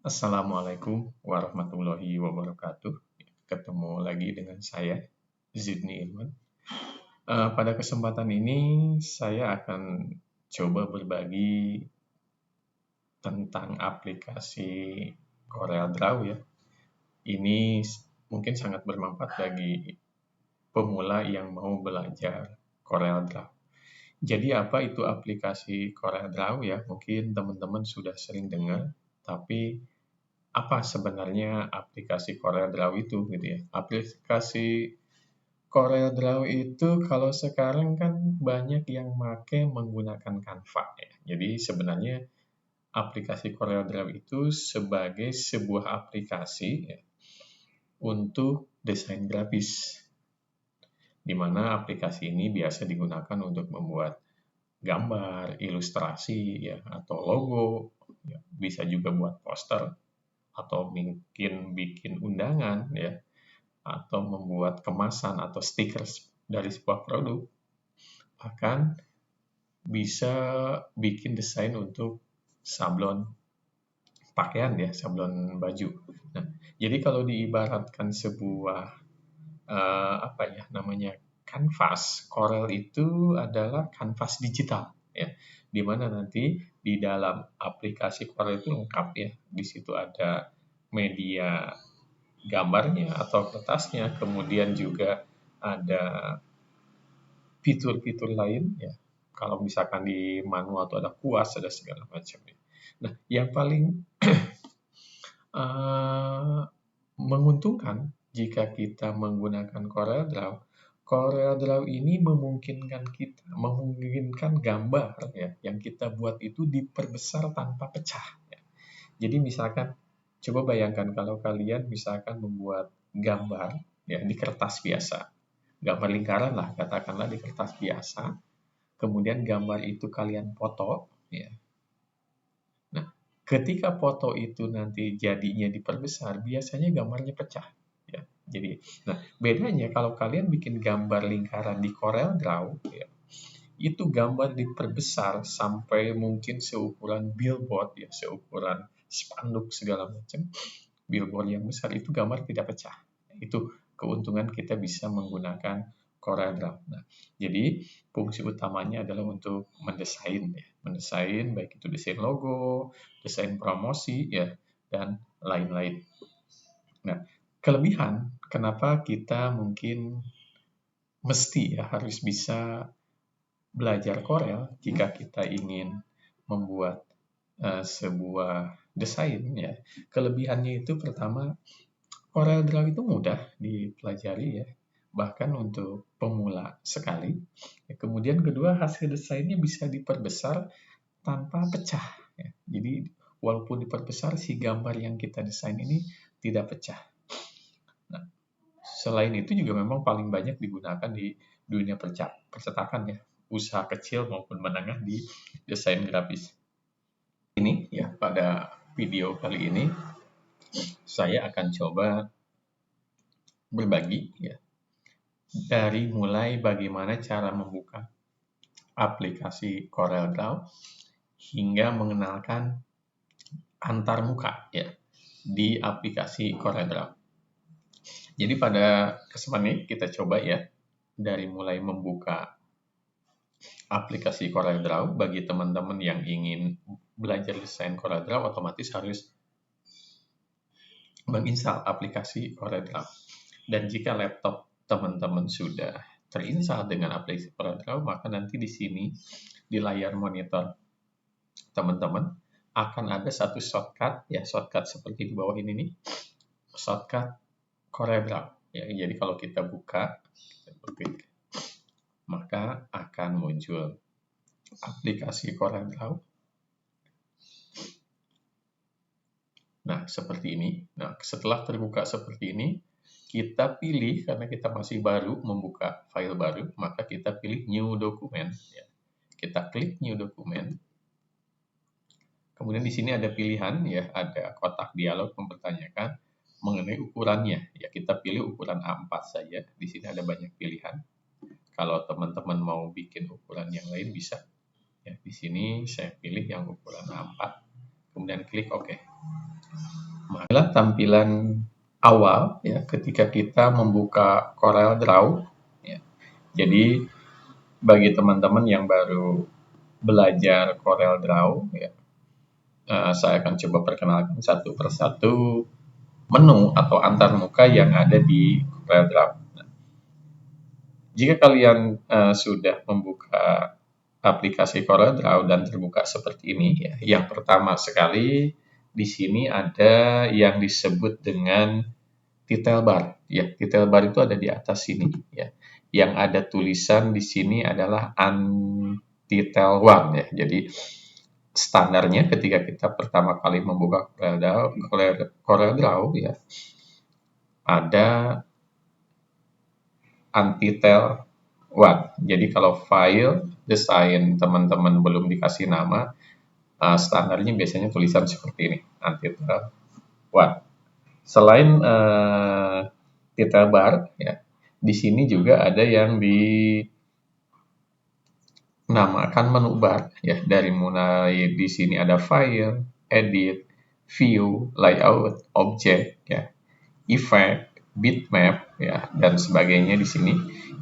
Assalamualaikum warahmatullahi wabarakatuh. Ketemu lagi dengan saya, Zidni Ilman. Pada kesempatan ini, saya akan coba berbagi tentang aplikasi CorelDRAW ya. Ini mungkin sangat bermanfaat bagi pemula yang mau belajar CorelDRAW. Jadi apa itu aplikasi CorelDRAW ya? Mungkin teman-teman sudah sering dengar, tapi apa sebenarnya aplikasi CorelDRAW itu gitu ya. Aplikasi CorelDRAW itu kalau sekarang kan banyak yang make menggunakan Canva ya. Jadi sebenarnya aplikasi CorelDRAW itu sebagai sebuah aplikasi ya, untuk desain grafis. Di mana aplikasi ini biasa digunakan untuk membuat gambar, ilustrasi ya, atau logo, ya. Bisa juga buat poster atau mungkin bikin undangan ya, atau membuat kemasan atau stiker dari sebuah produk, bahkan bisa bikin desain untuk sablon pakaian ya, sablon baju. Nah, jadi kalau diibaratkan sebuah apa ya namanya kanvas, Corel itu adalah kanvas digital ya, di mana nanti di dalam aplikasi Corel itu lengkap ya, di situ ada media gambarnya atau kertasnya, kemudian juga ada fitur-fitur lain ya. Kalau misalkan di manual itu ada kuas, ada segala macam. Nah, yang paling menguntungkan jika kita menggunakan CorelDRAW, CorelDRAW ini memungkinkan gambar ya, yang kita buat itu diperbesar tanpa pecah. Ya. Jadi misalkan, coba bayangkan kalau kalian misalkan membuat gambar ya di kertas biasa, gambar lingkaran lah, katakanlah di kertas biasa, kemudian gambar itu kalian foto, ya. Nah, ketika foto itu nanti jadinya diperbesar, biasanya gambarnya pecah. Ya. Jadi, nah bedanya kalau kalian bikin gambar lingkaran di CorelDRAW, ya, itu gambar diperbesar sampai mungkin seukuran billboard ya, seukuran spanduk segala macam, billboard yang besar itu gambar tidak pecah. Itu keuntungan kita bisa menggunakan CorelDRAW. Nah, jadi fungsi utamanya adalah untuk mendesain ya, mendesain baik itu desain logo, desain promosi ya, dan lain-lain. Nah, kelebihan kenapa kita mungkin mesti ya harus bisa belajar Corel jika kita ingin membuat sebuah desain ya. Kelebihannya itu pertama, CorelDRAW itu mudah dipelajari ya, bahkan untuk pemula sekali. Kemudian kedua, hasil desainnya bisa diperbesar tanpa pecah. Ya. Jadi walaupun diperbesar, si gambar yang kita desain ini tidak pecah. Nah, selain itu juga memang paling banyak digunakan di dunia percetakan ya, usaha kecil maupun menengah di desain grafis. Ini ya, pada video kali ini saya akan coba berbagi ya, dari mulai bagaimana cara membuka aplikasi CorelDRAW hingga mengenalkan antarmuka ya di aplikasi CorelDRAW. Jadi pada kesempatan ini kita coba ya, dari mulai membuka aplikasi CorelDRAW. Bagi teman-teman yang ingin belajar desain CorelDRAW, otomatis harus menginstal aplikasi CorelDRAW. Dan jika laptop teman-teman sudah terinstall dengan aplikasi CorelDRAW, maka nanti di sini di layar monitor teman-teman akan ada satu shortcut ya, shortcut seperti di bawah ini nih, shortcut CorelDRAW ya. Jadi kalau kita buka, klik, maka akan muncul aplikasi CorelDRAW. Nah, seperti ini. Nah, setelah terbuka seperti ini, kita pilih, karena kita masih baru membuka file baru, maka kita pilih New Document. Ya. Kita klik New Document. Kemudian di sini ada pilihan, ya, ada kotak dialog mempertanyakan mengenai ukurannya. Ya, kita pilih ukuran A4 saja. Di sini ada banyak pilihan. Kalau teman-teman mau bikin ukuran yang lain bisa. Ya, di sini saya pilih yang ukuran A4. Kemudian klik OK. Inilah tampilan awal ya ketika kita membuka Corel Draw. Ya. Jadi bagi teman-teman yang baru belajar Corel Draw, ya, saya akan coba perkenalkan satu persatu menu atau antarmuka yang ada di Corel Draw. Nah, jika kalian sudah membuka aplikasi Corel Draw dan terbuka seperti ini, ya, yang pertama sekali di sini ada yang disebut dengan title bar. Ya, title bar itu ada di atas sini. Ya, yang ada tulisan di sini adalah untitled one. Ya, jadi standarnya ketika kita pertama kali membuka Corel Draw, ya, ada untitled one. Jadi kalau file desain teman-teman belum dikasih nama, standarnya biasanya tulisan seperti ini, untitled one. Selain title bar, ya, di sini juga ada yang dinamakan menu bar, ya, dari mulai di sini ada file, edit, view, layout, object, ya, effect, bitmap, ya, dan sebagainya di sini.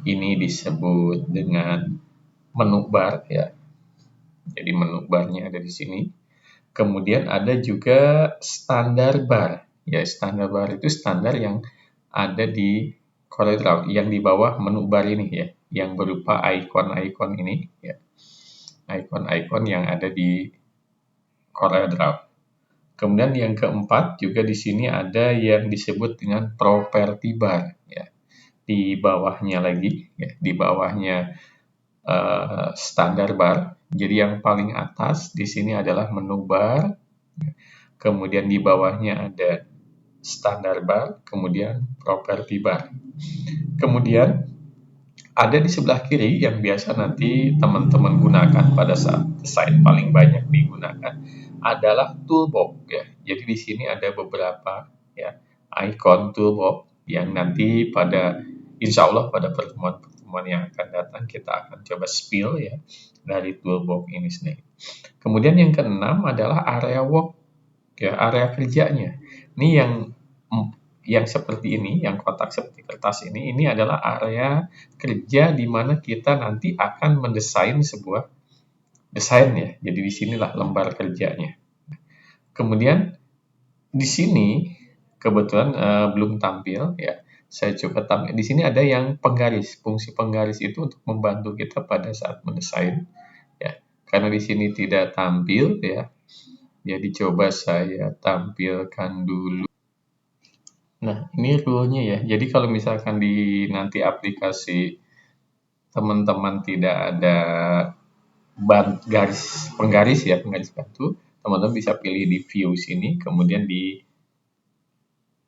Ini disebut dengan menu bar, ya. Jadi menu barnya ada di sini. Kemudian ada juga standar bar. Ya, standar bar itu standar yang ada di CorelDRAW yang di bawah menu bar ini, ya, yang berupa icon-icon ini, ya. Icon-icon yang ada di CorelDRAW. Kemudian yang keempat juga di sini ada yang disebut dengan property bar, ya. Di bawahnya lagi, ya, di bawahnya standar bar. Jadi yang paling atas di sini adalah menu bar, kemudian di bawahnya ada standar bar, kemudian property bar. Kemudian ada di sebelah kiri yang biasa nanti teman-teman gunakan pada saat desain paling banyak digunakan adalah toolbox, ya. Jadi di sini ada beberapa, ya, icon toolbox yang nanti pada insya Allah pada pertemuan-pertemuan yang akan datang kita akan coba spill, ya, dari toolbox ini sendiri. Kemudian yang keenam adalah area work, ya, area kerjanya. Ini yang seperti ini, yang kotak seperti kertas ini adalah area kerja di mana kita nanti akan mendesain sebuah desain, ya. Jadi di sinilah lembar kerjanya. Kemudian di sini kebetulan belum tampil, ya. Saya coba tampil. Di sini ada yang penggaris. Fungsi penggaris itu untuk membantu kita pada saat mendesain, ya. Karena di sini tidak tampil, ya. Jadi coba saya tampilkan dulu. Nah, ini rule-nya, ya. Jadi kalau misalkan di nanti aplikasi teman-teman tidak ada penggaris, ya, penggaris bantu, teman-teman bisa pilih di view sini, kemudian di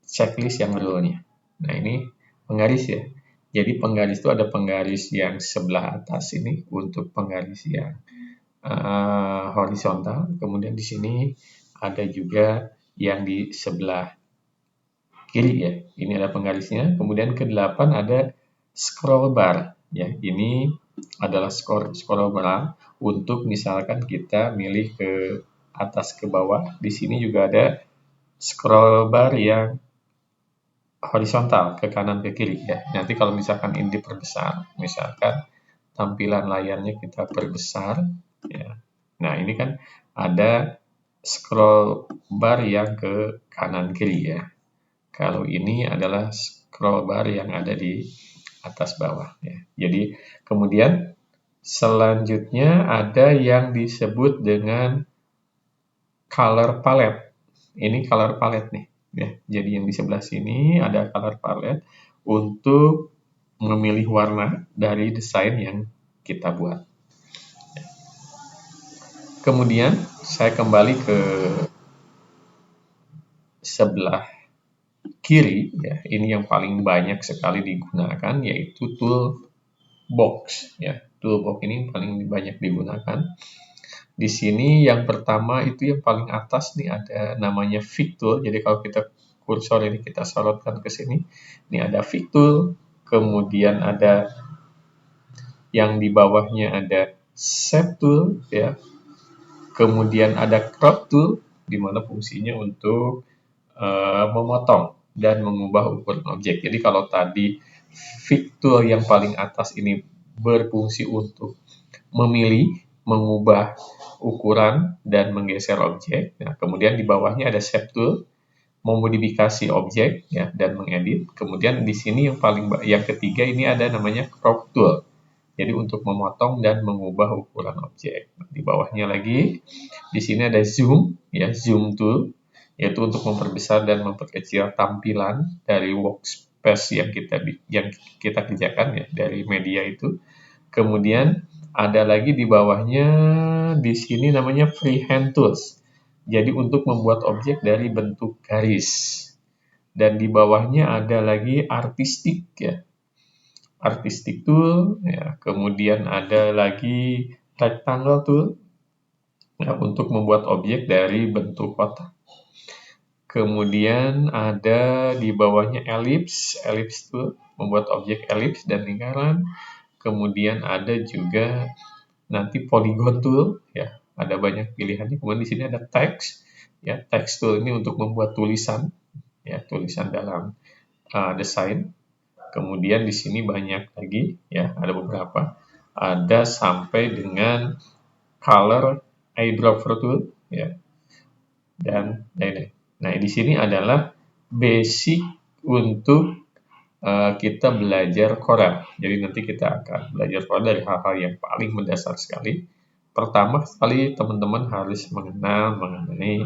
checklist yang rule-nya. Nah, ini penggaris, ya. Jadi penggaris itu ada penggaris yang sebelah atas ini untuk penggaris yang horizontal, kemudian di sini ada juga yang di sebelah kiri, ya. Ini ada penggarisnya. Kemudian ke-8 ada scroll bar, ya. Ini adalah scroll bar untuk misalkan kita milih ke atas ke bawah. Di sini juga ada scroll bar yang horizontal ke kanan ke kiri, ya. Nanti kalau misalkan ini diperbesar, misalkan tampilan layarnya kita perbesar, ya. Nah, ini kan ada scroll bar yang ke kanan kiri, ya. Kalau ini adalah scroll bar yang ada di atas bawah, ya. Jadi kemudian selanjutnya ada yang disebut dengan color palette. Ini color palette nih, ya. Jadi yang di sebelah sini ada color palette untuk memilih warna dari desain yang kita buat. Kemudian saya kembali ke sebelah kiri, ya. Ini yang paling banyak sekali digunakan yaitu toolbox, ya. Toolbox ini paling banyak digunakan. Di sini yang pertama itu yang paling atas nih ada namanya Pick Tool. Jadi kalau kita kursor ini kita sorotkan ke sini, ini ada Pick Tool, kemudian ada yang di bawahnya ada Shape Tool, ya. Kemudian ada Crop Tool di mana fungsinya untuk memotong dan mengubah ukuran objek. Jadi kalau tadi fitur yang paling atas ini berfungsi untuk memilih, mengubah ukuran, dan menggeser objek. Nah, kemudian di bawahnya ada Shape Tool, memodifikasi objek ya dan mengedit. Kemudian di sini yang ketiga ini ada namanya Crop Tool. Jadi untuk memotong dan mengubah ukuran objek. Di bawahnya lagi di sini ada Zoom ya, Zoom Tool, yaitu untuk memperbesar dan memperkecil tampilan dari workspace yang kita kerjakan ya dari media itu. Kemudian ada lagi di bawahnya di sini namanya Freehand Tools. Jadi untuk membuat objek dari bentuk garis. Dan di bawahnya ada lagi Artistic ya. Artistic Tool ya. Kemudian ada lagi Rectangle Tool ya, untuk membuat objek dari bentuk kotak. Kemudian ada di bawahnya Ellipse Tool, membuat objek elips dan lingkaran. Kemudian ada juga nanti Polygon Tool ya, ada banyak pilihannya. Kemudian di sini ada Text ya, Text Tool ini untuk membuat tulisan ya, tulisan dalam desain. Kemudian di sini banyak lagi ya, ada beberapa, ada sampai dengan Color Eyedropper Tool ya, dan lain-lain. Nah, di sini adalah basic untuk kita belajar Corel. Jadi nanti kita akan belajar Corel dari hal-hal yang paling mendasar sekali. Pertama sekali teman-teman harus mengenal mengenai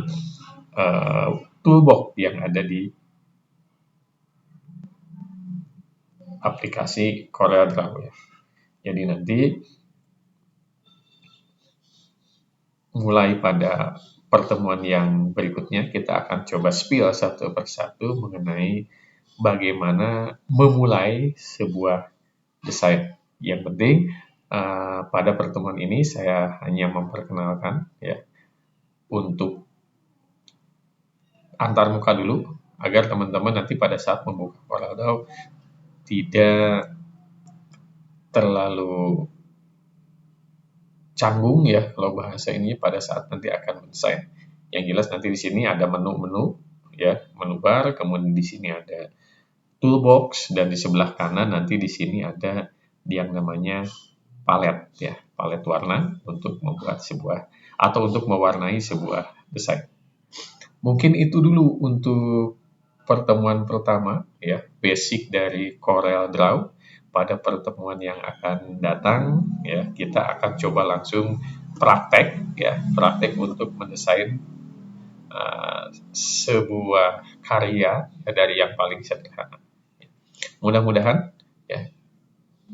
toolbox yang ada di aplikasi CorelDRAW ya. Jadi nanti mulai pada pertemuan yang berikutnya kita akan coba spill satu persatu mengenai bagaimana memulai sebuah desain. Yang penting pada pertemuan ini saya hanya memperkenalkan ya untuk antarmuka dulu agar teman-teman nanti pada saat membuka CorelDRAW tidak terlalu canggung ya kalau bahasa ini pada saat nanti akan mendesain. Yang jelas nanti di sini ada menu-menu ya, menu bar, kemudian di sini ada toolbox dan di sebelah kanan nanti di sini ada yang namanya palet ya, palet warna untuk membuat sebuah atau untuk mewarnai sebuah desain. Mungkin itu dulu untuk pertemuan pertama ya, basic dari CorelDRAW. Pada pertemuan yang akan datang ya, kita akan coba langsung praktek ya, praktek untuk mendesain sebuah karya ya, dari yang paling sederhana. Mudah-mudahan ya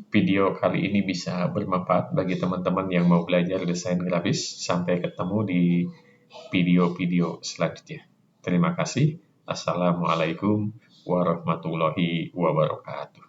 video kali ini bisa bermanfaat bagi teman-teman yang mau belajar desain grafis. Sampai ketemu di video-video selanjutnya. Terima kasih. Assalamualaikum warahmatullahi wabarakatuh.